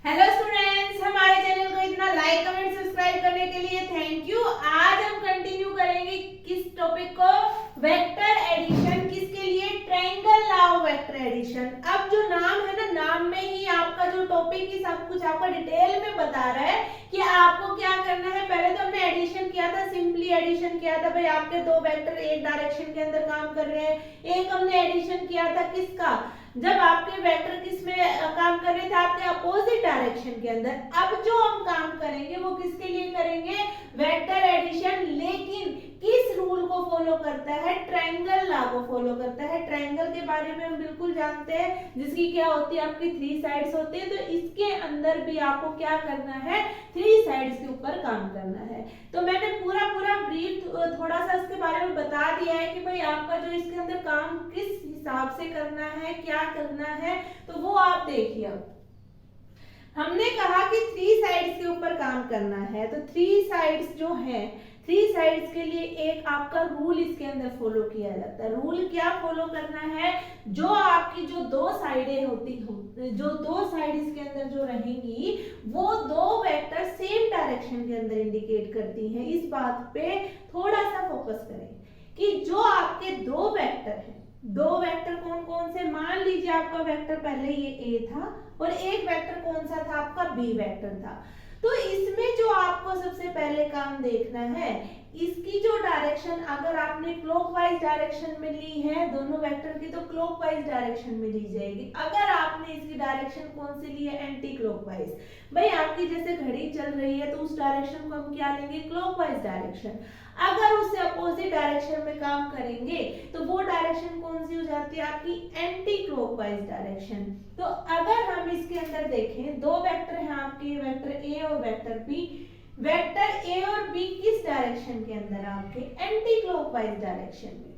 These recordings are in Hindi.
हेलो स्टूडेंट्स, हमारे चैनल को इतना लाइक कमेंट सब्सक्राइब करने के लिए थैंक यू। आज हम कंटिन्यू करेंगे किस टॉपिक को, वेक्टर एडिशन। किसके लिए? Triangle law of vector addition. अब जो नाम है ना, नाम में ही आपका जो टॉपिक ही सब कुछ आपका डिटेल में बता रहा है कि आपको क्या करना है। पहले तो हमने एडिशन किया था, सिंपली एडिशन किया था भाई, आपके दो वेक्टर एक डायरेक्शन के अंदर काम कर रहे हैं। एक हमने एडिशन किया था किसका, जब आपके वेक्टर किस में काम कर रहे थे, आपके अपोजिट डायरेक्शन के अंदर। अब जो हम काम करेंगे वो किसके लिए करेंगे, वेक्टर एडिशन, लेकिन किस रूल को फॉलो करता है, ट्रायंगल लॉ को फॉलो करता है। ट्रायंगल के बारे में हम बिल्कुल जानते हैं, जिसकी क्या होती है, आपकी 3 साइड्स होती है। तो इसके अंदर भी आपको क्या करना है, 3 साइड्स के ऊपर काम करना है। तो मैंने पूरा ब्रीफ थोड़ा सा इसके बारे में बता दिया है कि भाई आपका जो इसके अंदर काम किस हिसाब से करना है, क्या करना है, तो वो आप देखिए। हमने कहा कि 3 साइड्स के ऊपर काम करना है, तो 3 साइड्स जो है, 3 साइड्स के लिए एक आपका रूल इसके अंदर फॉलो किया जाता है। रूल क्या फॉलो करना है, जो आपकी जो 2 साइडें होती हो, जो 2 साइड इसके अंदर जो रहेंगी, वो 2 वेक्टर सेम डायरेक्शन के अंदर इंडिकेट करती हैं। इस बात पे थोड़ा सा फोकस करें कि जो आपके 2 वेक्टर हैं, 2 वेक्टर कौन कौन से, मान लीजिए आपका वेक्टर पहले ये ए था और एक वेक्टर कौन सा था, आपका बी वेक्टर था। तो इसमें जो आपको सबसे पहले काम देखना है, इसकी जो डायरेक्शन अगर आपने क्लॉकवाइज डायरेक्शन में ली है दोनों वेक्टर की, तो क्लॉकवाइज डायरेक्शन में ली जाएगी। अगर आपने इसकी डायरेक्शन कौन सी ली है, एंटी क्लॉकवाइज, भाई आपकी जैसे घड़ी चल रही है तो उस डायरेक्शन को हम क्या लेंगे, क्लॉकवाइज डायरेक्शन। अगर उससे अपोजिट डायरेक्शन में काम करेंगे तो वो डायरेक्शन कौन सी हो जाती है, आपकी एंटी क्लॉकवाइज डायरेक्शन। तो अगर हम इसके अंदर देखें, 2 वेक्टर हैं आपके, वेक्टर ए और वेक्टर बी। वेक्टर ए और बी किस डायरेक्शन के अंदर, आपके एंटी क्लॉकवाइज डायरेक्शन में।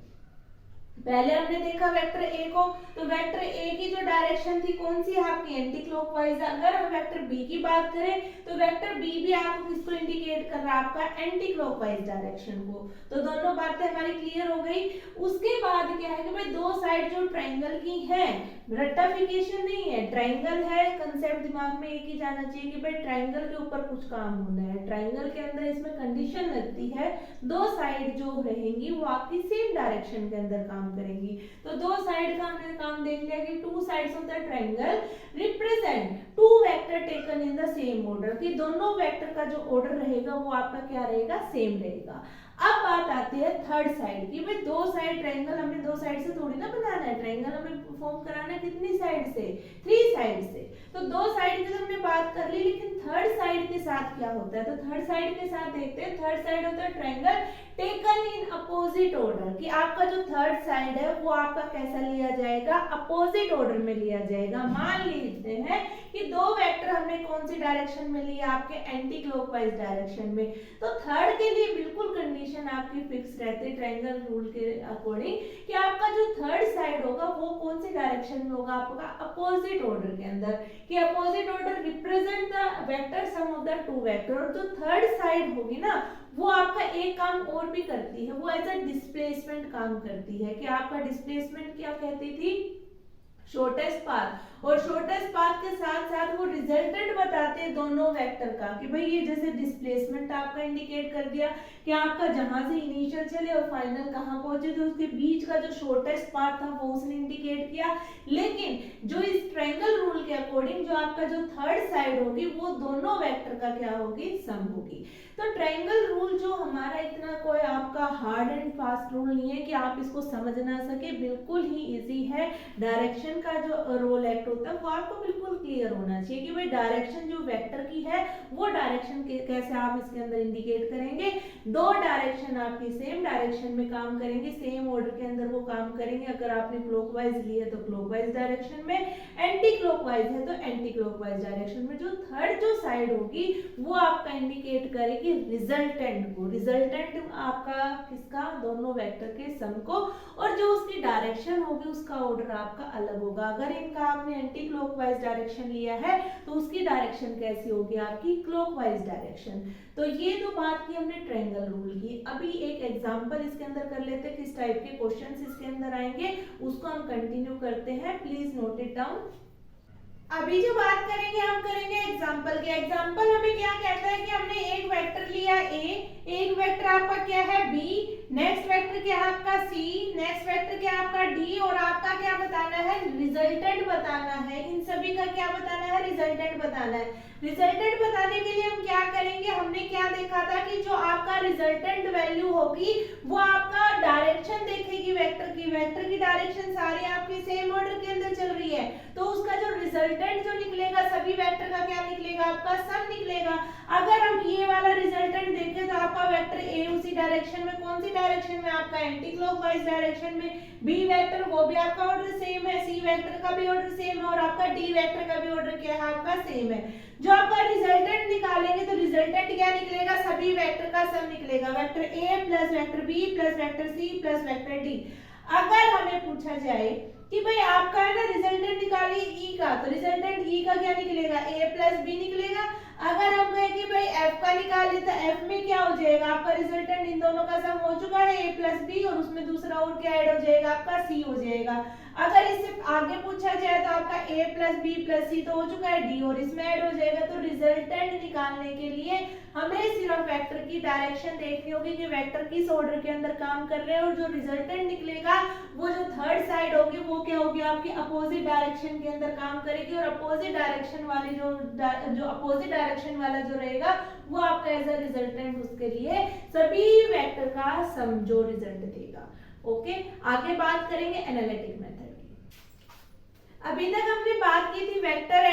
पहले हमने देखा वेक्टर ए को, तो वेक्टर ए की जो डायरेक्शन थी कौन सी है, आपकी एंटी क्लॉकवाइज। अगर हम वेक्टर बी की बात करें तो वेक्टर बी भी आपको किसको इंडिकेट कर रहा है, आपका एंटी क्लॉकवाइज डायरेक्शन को। तो दोनों बातें हमारी क्लियर हो गई। उसके बाद क्या है कि भाई 2 साइड जो ट्रायंगल की है, रट्टाफिकेशन नहीं है, ट्रायंगल है, कंसेप्ट दिमाग में एक ही जाना चाहिए कि भाई ट्रायंगल के ऊपर कुछ काम होना है। ट्रायंगल के अंदर इसमें कंडीशन लगती है, 2 साइड जो रहेंगी वो आपकी सेम डायरेक्शन के अंदर काम करेंगी। तो 2 साइड का हमने काम देख लिया कि 2 sides of the triangle represent 2 vector taken in the same order, कि दोनों वेक्टर का जो ऑर्डर रहेगा वो आपका क्या रहेगा, सेम रहेगा। अब बात आती है थर्ड साइड की, भाई 2 साइड ट्रायंगल हमें 2 साइड से थोड़ी ना बनाना है, ट्रायंगल हमें फॉर्म कराना है कितनी साइड से, 3 साइड से। तो 2 साइड की तो हमने बात कर ली, लेकिन थर्ड साइड के साथ क्या होता है, तो थर्ड साइड के साथ देखते हैं। थर्ड साइड होता है triangle taken in opposite order, कि आपका जो थर्ड साइड है वो आपका कैसा लिया जाएगा, अपोजिट ऑर्डर में लिया जाएगा। मान लीते हैं कि 2 वेक्टर हमने कौन सी डायरेक्शन में लिया, आपके एंटी क्लॉकवाइज डायरेक्शन में। तो थर्ड के लिए बिल्कुल कंडीशन आपकी फिक्स रहती है ट्रायंगल रूल के अकॉर्डिंग, कि आपका जो थर्ड साइड होगा वो कौन सी डायरेक्शन में होगा, आपका अपोजिट ऑर्डर के अंदर, कि opposite order represent the vector sum of the 2 vector. और जो थर्ड साइड होगी ना, वो आपका एक काम और भी करती है, वो एज अ डिस्प्लेसमेंट काम करती है, कि आपका डिस्प्लेसमेंट क्या कहती थी, शॉर्टेस्ट पाथ। और शॉर्टेस्ट पाथ के साथ साथ वो रिजल्टेंट बताते हैं दोनों वेक्टर का, कि भाई ये जैसे डिस्प्लेसमेंट आपका इंडिकेट कर दिया कि आपका जहां से इनिशियल चले और फाइनल कहां पहुंचे, तो उसके बीच का जो शॉर्टेस्ट पाथ था वो उसने इंडिकेट किया। लेकिन जो इस ट्रायंगल रूल के अकॉर्डिंग जो आपका जो थर्ड साइड होगी वो दोनों वेक्टर का क्या होगी, सम होगी। तो ट्रायंगल रूल जो हमारा इतना कोई आपका हार्ड एंड फास्ट रूल नहीं है कि आप इसको समझ ना सके, बिल्कुल ही इजी है। डायरेक्शन का जो रोल एक्ट होता है वो आपको बिल्कुल क्लियर होना चाहिए कि भाई डायरेक्शन जो वेक्टर की है वो डायरेक्शन कैसे आप इसके अंदर इंडिकेट करेंगे। 2 डायरेक्शन आपकी सेम डायरेक्शन में काम करेंगे, सेम ऑर्डर के अंदर वो काम करेंगे। अगर आपने क्लॉकवाइज ली है तो क्लॉकवाइज डायरेक्शन में, एंटी क्लॉकवाइज है तो एंटी क्लॉकवाइज डायरेक्शन में। जो थर्ड जो साइड होगी वो आपका इंडिकेट करेगी रिजल्टेंट को, रिजल्टेंट आपका किसका, दोनों वेक्टर के सम को। और जो उसकी डायरेक्शन होगी उसका ऑर्डर आपका अलग होगा। अगर इनका आपने एंटी क्लॉकवाइज डायरेक्शन लिया है तो उसकी डायरेक्शन कैसी होगी, आपकी क्लॉकवाइज डायरेक्शन। तो ये तो बात की हमने ट्रायंगल रूल की। अभी एक एग्जांपल इसके अंदर कर लेते हैं, किस टाइप के क्वेश्चंस इसके अंदर आएंगे उसको हम कंटिन्यू करते हैं, प्लीज नोट इट डाउन। अभी जो बात करेंगे हम करेंगे एग्जांपल के। एग्जांपल हमें क्या कहता है कि हमने एक वेक्टर लिया a, एक वेक्टर आपका क्या है b, नेक्स्ट वेक्टर क्या है आपका c, नेक्स्ट वेक्टर क्या है आपका d, और आपका क्या बताना है, रिजल्टेंट बताना है। इन सभी का क्या बताना है, रिजल्टेंट बताना है। रिजल्टेंट बताने के लिए हम क्या करेंगे, हमने क्या देखा था कि जो आपका रिजल्टेंट वैल्यू होगी वो आपका डायरेक्शन देखेगी वेक्टर की डायरेक्शन सारी आपकी सेम ऑर्डर के अंदर चल रही है, तो उसका जो रिजल्टेंट जो निकलेगा सभी वेक्टर का क्या निकलेगा, आपका सम निकलेगा। अगर हम ये वाला रिजल्टेंट देखें तो आपका वेक्टर ए उसी डायरेक्शन में, कौन सी डायरेक्शन में, आपका एंटी क्लॉकवाइज डायरेक्शन में, बी वेक्टर वो भी आपका ऑर्डर सेम है, सी वेक्टर का भी ऑर्डर सेम है, और आपका डी वेक्टर का भी ऑर्डर क्या है, आपका सेम है। जो आपका रिजल्टेंट निकालेंगे तो रिजल्टेंट क्या निकलेगा, सभी वेक्टर का सम निकलेगा, vector A plus vector B plus vector C plus vector D. अगर हमें पूछा जाए कि भाई आपका है ना रिजल्टेंट निकालिए ई का, तो रिजल्टेंट ई का क्या निकलेगा, ए प्लस बी निकलेगा। अगर हम कहें कि भाई एफ का निकालिए तो एफ में क्या हो जाएगा, आपका रिजल्टेंट इन दोनों का सम हो चुका है ए प्लस बी, और उसमें दूसरा और क्या ऐड हो जाएगा, आपका सी हो जाएगा। अगर इससे आगे पूछा जाए तो आपका a प्लस बी प्लस सी तो हो चुका है d, और इसमें ऐड हो जाएगा। तो रिजल्टेंट निकालने के लिए हमें सिर्फ वेक्टर की डायरेक्शन देखनी होगी कि वेक्टर किस ऑर्डर के अंदर काम कर रहे हैं, और जो रिजल्टेंट निकलेगा वो जो थर्ड साइड होगी वो क्या होगी, आपकी अपोजिट डायरेक्शन के अंदर काम करेगी, और अपोजिट डायरेक्शन वाली जो अपोजिट डायरेक्शन वाला जो रहेगा वो आपका एज अ रिजल्टेंट उसके लिए सभी वेक्टर का सम जो रिजल्ट देगा। ओके, आगे बात करेंगे एनालिटिक मेथड। अभी तक हमने बात की थी वेक्टर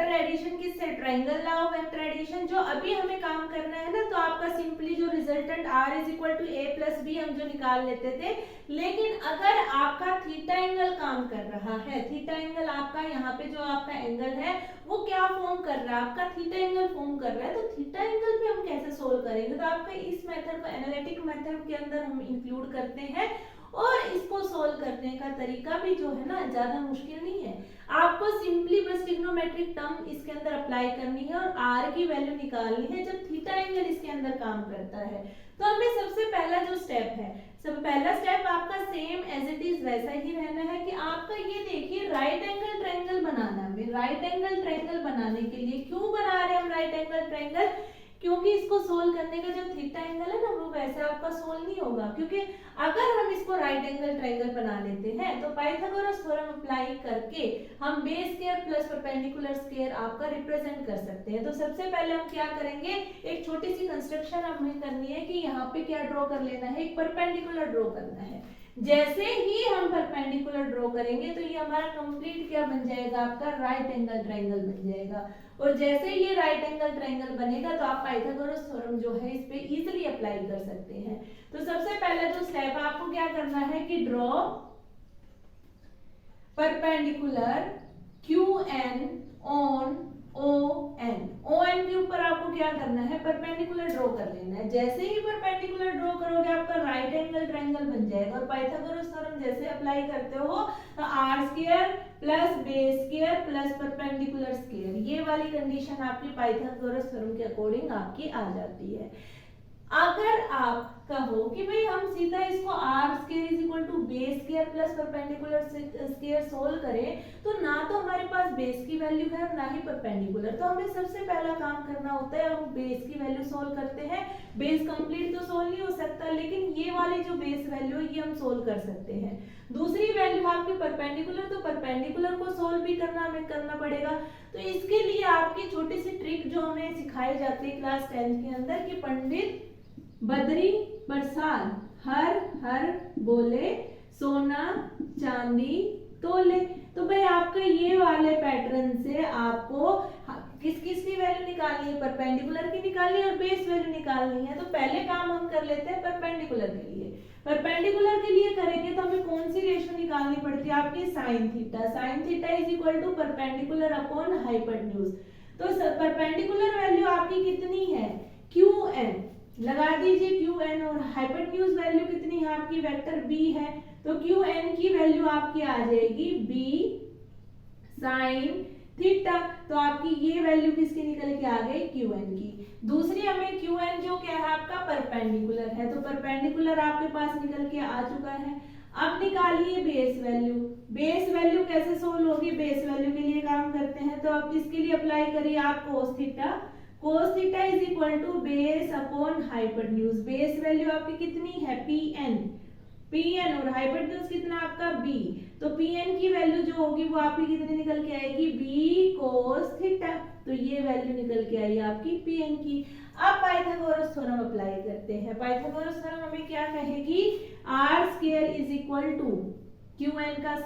एडिशन किससे, triangle law of vector addition. जो अभी हमें काम करना है ना, तो आपका सिंपली जो resultant r is equal to a plus B हम जो निकाल लेते थे, लेकिन अगर आपका थीटा एंगल काम कर रहा है, थीटा एंगल आपका यहाँ पे जो आपका एंगल है वो क्या फॉर्म कर रहा है, आपका थीटा एंगल फॉर्म कर रहा है, तो थीटा एंगल पे हम कैसे सोल्व करेंगे, तो आपका इस मेथड को एनालिटिक मेथड के अंदर हम इंक्लूड करते हैं, और इसको सोल्व करने का तरीका भी जो है ना ज्यादा मुश्किल नहीं है। आपको सिंपली बस ट्रिग्नोमेट्रिक टर्म इसके अंदर अप्लाई करनी है और r की वैल्यू निकालनी है जब थीटा एंगल इसके अंदर काम करता है। तो हमें सबसे पहला जो स्टेप है, पहला स्टेप आपका सेम एज इट इज वैसा ही रहना है कि आपका ये देखिए राइट एंगल ट्रायंगल बनाना है। राइट एंगल ट्रायंगल बनाने के लिए क्यों बना रहे हैं हम राइट एंगल ट्रायंगल, क्योंकि इसको सोल्व करने का जो थीटा एंगल है ना वो वैसे आपका सोल्व नहीं होगा, क्योंकि अगर हम इसको राइट एंगल ट्रायंगल बना लेते हैं तो पाइथागोरस थ्योरम अप्लाई करके हम base square plus perpendicular square आपका रिप्रेजेंट कर सकते हैं। तो सबसे पहले हम क्या करेंगे, एक छोटी सी कंस्ट्रक्शन हमें करनी है कि यहाँ पे क्या ड्रॉ कर लेना है, एक परपेंडिकुलर ड्रॉ करना है। जैसे ही हम परपेंडिकुलर ड्रॉ करेंगे तो ये हमारा कंप्लीट क्या बन जाएगा, आपका राइट एंगल ट्रायंगल बन जाएगा। और जैसे ये राइट एंगल ट्रायंगल बनेगा तो आप पाइथागोरस थ्योरम जो है इस पे इजीली अप्लाई कर सकते हैं। तो सबसे पहले जो स्टेप आपको क्या करना है कि draw perpendicular QN on ON के ऊपर आपको क्या करना है, परपेंडिकुलर ड्रॉ कर लेना है। जैसे ही परपेंडिकुलर ड्रॉ करोगे आपका राइट एंगल ट्रायंगल बन जाएगा। और पाइथागोरस थ्योरम जैसे अप्लाई करते हो तो r square plus base square plus perpendicular square, ये वाली कंडीशन आपकी पाइथागोरस थ्योरम के अकॉर्डिंग आपकी आ जाती है। अगर आप कहो कि भाई हम सीधा इसको r square is equal to base square plus perpendicular square solve करें तो ना तो हमारे पास बेस की वैल्यू है और ना ही परपेंडिकुलर, तो हमें सबसे पहला काम करना होता है हम बेस की वैल्यू सोल्व करते हैं। बेस कंप्लीट तो सोल्व नहीं हो सकता, लेकिन ये वाली जो बेस वैल्यू ये हम सोल्व कर सकते हैं। दूसरी वैल्यू आपकी परपेंडिकुलर, तो परपेंडिकुलर को सोल्व भी हमें करना पड़ेगा। तो इसके लिए आपकी छोटी सी ट्रिक जो हमें सिखाई जाती है क्लास 10 के अंदर कि पंडित बद्री बरसात हर हर बोले सोना चांदी तोले। तो भाई आपका ये वाले पैटर्न से आपको किस किस की वैल्यू निकालनी है, परपेंडिकुलर की निकालनी है और बेस वैल्यू निकालनी है। तो पहले काम हम कर लेते हैं परपेंडिकुलर के लिए। परपेंडिकुलर के लिए करेंगे तो हमें कौन सी रेशियो निकालनी पड़ती है, आपकी sine theta. Sine theta is equal to perpendicular upon hypotenuse. तो परपेंडिकुलर वैल्यू आपकी कितनी है, QN लगा दीजिए QN, और हाइपोटेन्यूज वैल्यू कितनी है आपकी, वेक्टर B है, तो QN की वैल्यू आपकी आ जाएगी B साइन थीटा। तो आपकी ये वैल्यू किसकी निकल के आ गई, QN की। दूसरी हमें QN जो क्या है आपका परपेंडिकुलर है, तो परपेंडिकुलर आपके पास निकल के आ चुका है। अब निकालिए बेस वैल्यू। बेस वैल्यू कैसे सोल्व होगी? बेस वैल्यू के लिए काम करते हैं, तो अब किसके लिए अप्लाई करिए आप? cos theta. cos theta is equal to base upon hypotenuse. Base value आपकी कितनी है? Pn और हाइपोटेन्यूज कितना आपका? b। तो Pn की वैल्यू जो होगी वो आपकी कितनी निकल के आएगी? b cos theta. तो ये वैल्यू निकल के आई आपकी Pn की। अब पाइथागोरस थ्योरम अप्लाई करते हैं। पाइथागोरस थ्योरम हमें क्या कहेगी? r square is equal to qn का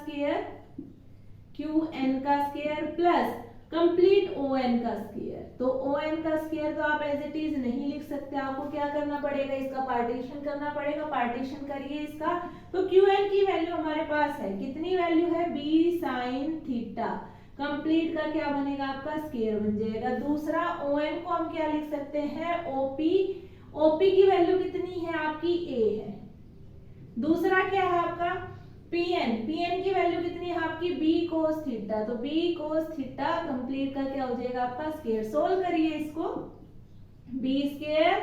स्क्वायर प्लस कंप्लीट ON का स्क्वायर। तो ON का स्क्वायर तो आप एज इट इज नहीं लिख सकते, आपको क्या करना पड़ेगा? इसका पार्टीशन करना पड़ेगा। पार्टीशन करिए इसका। तो QN की वैल्यू हमारे पास है, कितनी वैल्यू है? b sin theta. कंप्लीट का क्या बनेगा? आपका स्क्वायर बन जाएगा। दूसरा ON को हम क्या लिख सकते हैं? OP की वैल्यू कितनी है आपकी? a है। दूसरा क्या है आपका? Pn की वैल्यू कितनी है आपकी? b cos theta. तो b cos थीटा कंप्लीट का क्या हो जाएगा आपका? स्क्वायर। सोल्व करिए इसको। b square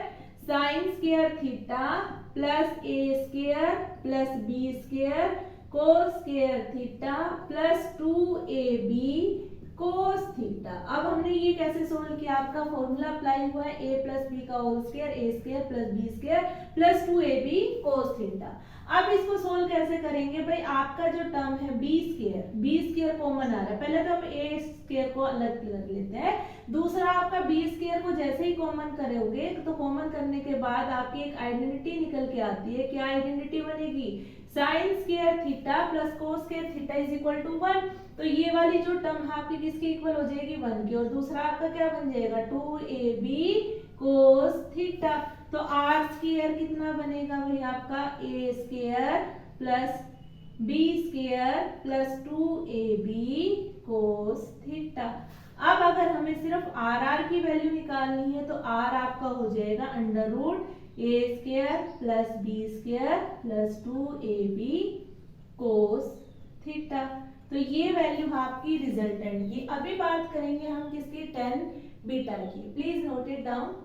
sin square theta plus a square plus b square cos square theta plus 2ab cos theta. अब हमने ये कैसे सोल्व किया? आपका फॉर्मूला अप्लाई हुआ है a प्लस बी का whole square, a square plus b square plus 2ab cos theta. अब इसको सोल्व कैसे करेंगे भाई? आपका जो टर्म है b स्क्वायर कॉमन आ रहा है। पहले तो हम a स्क्वायर को अलग कर लेते हैं। दूसरा आपका b स्क्वायर को जैसे ही कॉमन करोगे तो कॉमन करने के बाद आपकी एक आइडेंटिटी निकल के आती है। क्या आइडेंटिटी बनेगी? Sine square theta plus cos square theta is equal to 1। तो ये वाली जो टर्म है आपकी किसके इक्वल हो जाएगी? 1 की। और दूसरा आपका क्या बन जाएगा? 2ab cos theta. तो r स्क्वायर कितना बनेगा भाई आपका? a square plus b square plus 2ab cos theta. अब अगर हमें सिर्फ r की वैल्यू निकालनी है तो r आपका हो जाएगा under root a square plus b square plus 2ab cos theta. तो ये वैल्यू आपकी रिजल्टेंट की। अभी बात करेंगे हम किसकी? tan बीटा की। Please note it down.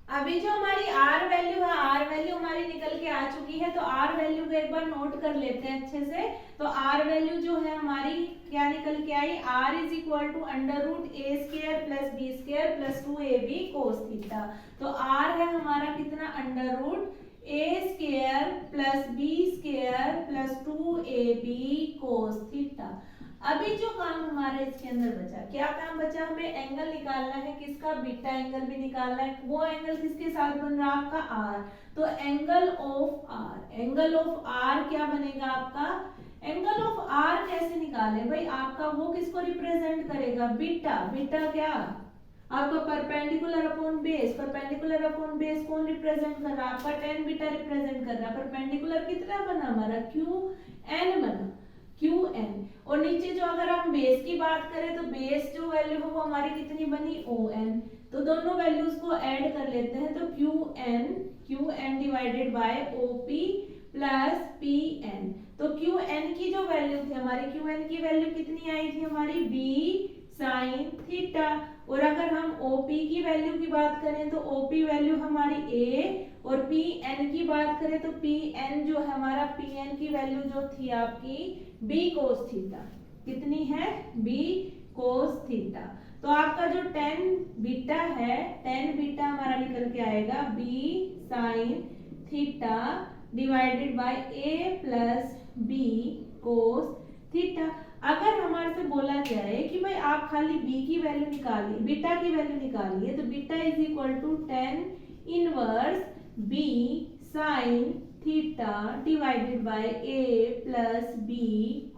अभी जो हमारी r वैल्यू है, r वैल्यू हमारी निकल के आ चुकी है। तो r वैल्यू को एक बार नोट कर लेते हैं अच्छे से। तो r वैल्यू जो है हमारी क्या निकल के आई? r is equal to under root a square plus b square plus 2ab cos theta. तो r है हमारा कितना? Under root a square plus b square plus 2ab cos theta. अभी जो काम हमारा इसके अंदर बचा, क्या काम बचा? हमें एंगल निकालना है। किसका? बीटा एंगल भी निकालना है। वो एंगल किसके साथ बन रहा है? आपका r। तो एंगल ऑफ r क्या बनेगा आपका? एंगल ऑफ r कैसे निकाले भाई? आपका वो किसको रिप्रेजेंट करेगा? बीटा क्या? आपका perpendicular upon base. Perpendicular upon base कौन रिप्रेजेंट कर रहा है? आपका tan बीटा रिप्रेजेंट कर रहा है। परपेंडिकुलर कितना बना हमारा? qn बना, qn। और नीचे जो अगर हम बेस की बात करें तो बेस जो वैल्यू है वो हमारी कितनी बनी? on। तो दोनों वैल्यूज को ऐड कर लेते हैं। तो qn divided by op plus pn। तो qn की जो वैल्यू थी हमारी, qn की वैल्यू कितनी आई थी हमारी? b sin theta. और अगर हम OP की वैल्यू की बात करें तो OP वैल्यू हमारी a, और PN की बात करें तो PN जो है हमारा, PN की वैल्यू जो थी आपकी b cos थीटा। कितनी है? b cos theta. तो आपका जो tan बीटा है, tan बीटा हमारा निकल के आएगा b sin theta divided by a plus b cos theta. अगर हमारे से बोला जाए कि भाई आप खाली b की वैल्यू निकालिए, बीटा की वैल्यू निकालिए, तो beta is equal to tan inverse b sin theta divided by a plus b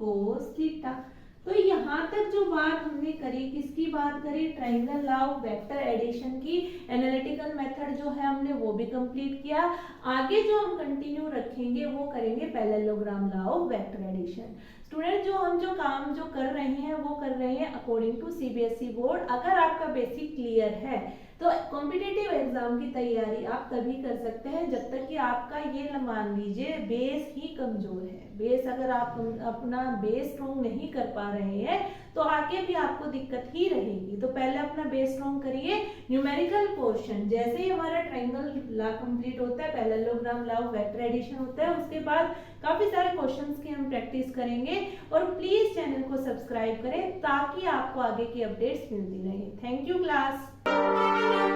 cos theta. तो यहाँ तक जो बात हमने करी, किसकी बात करी? Triangle law of vector addition की। एनालिटिकल मेथड जो है हमने वो भी कंप्लीट किया। आगे जो हम कंटिन्यू रखेंगे वो करेंगे parallelogram law of vector addition. Student जो काम कर रहे हैं वो कर रहे हैं अकॉर्डिंग टू सीबीएसई बोर्ड। अगर आपका बेसिक क्लियर है तो कॉम्पिटिटिव एग्जाम की तैयारी आप तभी कर सकते हैं जब तक कि आपका ये मान लीजिए बेस ही कमजोर है। बेस अगर आप अपना बेस स्ट्रॉन्ग नहीं कर पा रहे हैं तो आगे भी आपको दिक्कत ही रहेगी। तो पहले अपना बेस स्ट्रॉन्ग करिए। न्यूमेरिकल पोर्शन जैसे ही हमारा ट्रायंगल लॉ कंप्लीट होता है, पैरेललोग्राम लॉ, वेक्टर एडिशन होता है, उसके बाद काफी सारे क्वेश्चंस की हम प्रैक्टिस करेंगे। और प्लीज चैनल को सब्सक्राइब करें ताकि आपको आगे की अपडेट्स मिलती रहे। Thank you class.